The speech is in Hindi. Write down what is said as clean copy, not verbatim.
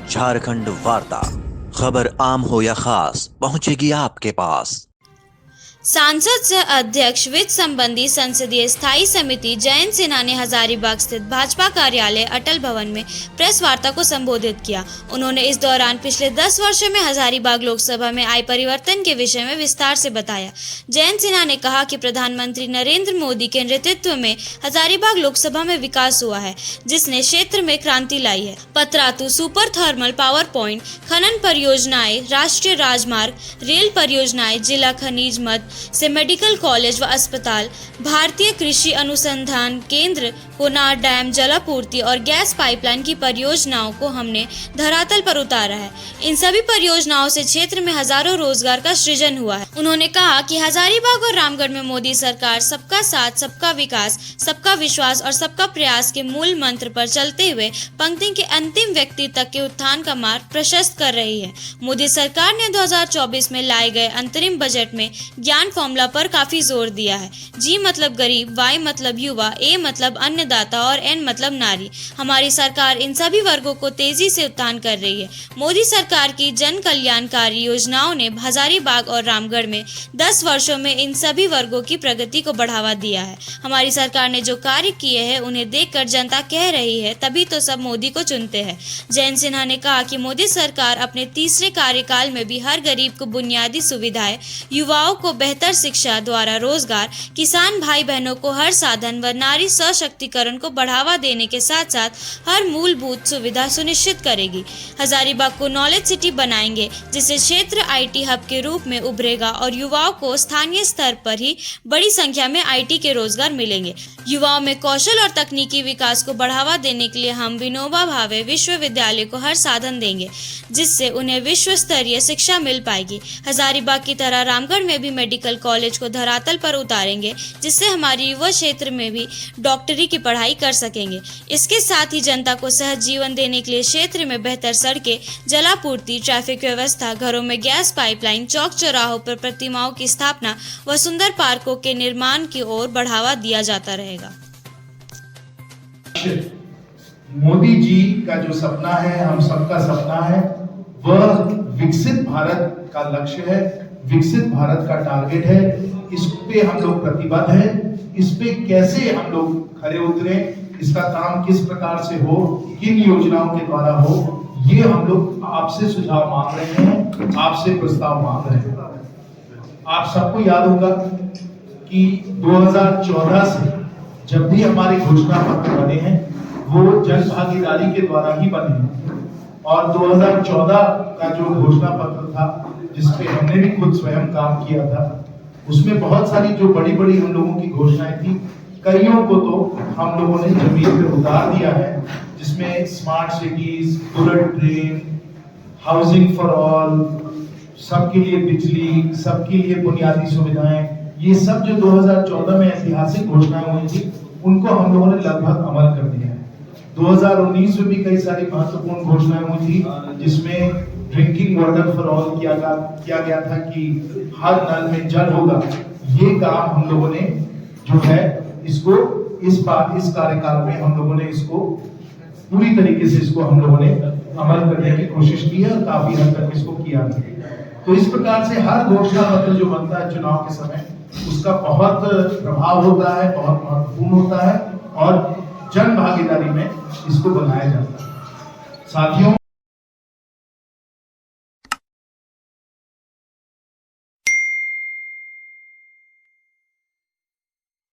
झारखंड वार्ता, खबर आम हो या खास, पहुंचेगी आपके पास। सांसद सह अध्यक्ष वित्त संबंधी संसदीय स्थायी समिति जयंत सिन्हा ने हजारीबाग स्थित भाजपा कार्यालय अटल भवन में प्रेस वार्ता को संबोधित किया। उन्होंने इस दौरान पिछले 10 वर्षों में हजारीबाग लोकसभा में आए परिवर्तन के विषय में विस्तार से बताया। जयंत सिन्हा ने कहा कि प्रधानमंत्री नरेंद्र मोदी के नेतृत्व में हजारीबाग लोकसभा में विकास हुआ है, जिसने क्षेत्र में क्रांति लाई है। Patratu super thermal power point, खनन परियोजनाएं, राष्ट्रीय राजमार्ग, रेल परियोजनाएं, जिला खनिज मद से मेडिकल कॉलेज व अस्पताल, भारतीय कृषि अनुसंधान केंद्र, कोनार डैम जलापूर्ति और गैस पाइपलाइन की परियोजनाओं को हमने धरातल पर उतारा है। इन सभी परियोजनाओं से क्षेत्र में हजारों रोजगार का सृजन हुआ है। उन्होंने कहा कि हजारीबाग और रामगढ़ में मोदी सरकार सबका साथ, सबका विकास, सबका विश्वास और सबका प्रयास के मूल मंत्र पर चलते हुए पंक्ति के अंतिम व्यक्ति तक के उत्थान का मार्ग प्रशस्त कर रही है। मोदी सरकार ने 2024 में लाए गए अंतरिम बजट में ज्ञान फॉर्मूला पर काफी जोर दिया है। जी मतलब गरीब, वाई मतलब युवा, ए मतलब अन्नदाता और एन मतलब नारी। हमारी सरकार इन सभी वर्गों को तेजी से उत्थान कर रही है। मोदी सरकार की जन कल्याणकारी योजनाओं ने हजारीबाग और रामगढ़ में 10 वर्षों में इन सभी वर्गों की प्रगति को बढ़ावा दिया है। हमारी सरकार ने जो कार्य किए हैं उन्हें देखकर जनता कह रही है, तभी तो सब मोदी को चुनते हैं। जयंत सिन्हा ने कहा कि मोदी सरकार अपने तीसरे कार्यकाल में भी हर गरीब को बुनियादी सुविधाएं, युवाओं को बेहतर शिक्षा द्वारा रोजगार, किसान भाई बहनों को हर साधन व नारी सशक्तिकरण को बढ़ावा देने के साथ साथ हर मूलभूत सुविधा सुनिश्चित करेगी। हजारीबाग को नॉलेज सिटी बनाएंगे, जिससे क्षेत्र आईटी हब के रूप में उभरेगा और युवाओं को स्थानीय स्तर पर ही बड़ी संख्या में आईटी के रोजगार मिलेंगे। युवाओं में कौशल और तकनीकी विकास को बढ़ावा देने के लिए हम विनोबा भावे विश्वविद्यालय को हर साधन देंगे, जिससे उन्हें विश्व स्तरीय शिक्षा मिल पाएगी। हजारीबाग की तरह रामगढ़ में भी मेडिकल कॉलेज को धरातल पर उतारेंगे, जिससे हमारे युवा क्षेत्र में भी डॉक्टरी की पढ़ाई कर सकेंगे। इसके साथ ही जनता को सहज जीवन देने के लिए क्षेत्र में बेहतर सड़कें, जलापूर्ति, ट्रैफिक व्यवस्था, घरों में गैस पाइपलाइन, चौक चौराहों पर प्रतिमाओं की स्थापना व सुंदर पार्कों के निर्माण की ओर बढ़ावा दिया जाता रहेगा। मोदी जी का जो सपना है, हम सबका सपना है, वह विकसित भारत का लक्ष्य है, विकसित भारत का टारगेट है। इस पे हम लोग प्रतिबद्ध हैं। इस पे कैसे हम लोग खरे उतरे, इसका काम किस प्रकार से हो, किन योजनाओं के द्वारा हो, ये हम लोग आपसे सुझाव मांग रहे हैं, आपसे प्रस्ताव मांग रहे हैं। आप सबको याद होगा कि 2014 से जब भी हमारे घोषणा पत्र बने हैं वो जन भागीदारी के द्वारा ही बने हैं। और 2014 का जो घोषणा पत्र था, जिसपे हमने भी खुद स्वयं काम किया था, उसमें बहुत सारी जो बड़ी बड़ी हम लोगों की घोषणाएं थी, कईयों को तो हम लोगों ने जमीन पे उतार दिया है, जिसमें smart cities, bullet train, housing for all, सबके लिए बिजली, सबके लिए बुनियादी सुविधाएं, ये सब जो 2014 में ऐतिहासिक घोषणाएं हुई थी, उनको हम लोगों ने लगभग अमल कर दिया है। 2019 में भी कई सारी महत्वपूर्ण घोषणाएं हुई थी, जिसमें ड्रिंकिंग वाटर फॉर ऑल किया गया था कि हर नल में जल होगा। ये काम हम लोगों ने जो है इसको इस कार्यकाल में हम लोगों ने इसको पूरी तरीके से इसको हम लोगों ने अमल करने की कोशिश की है और काफी हद तक इसको किया है। तो इस प्रकार से हर घोषणा पत्र जो बनता है चुनाव के समय, उसका बहुत प्रभाव होता है, बहुत महत्वपूर्ण होता है और जन भागीदारी में इसको बनाया जाता है। साथियों,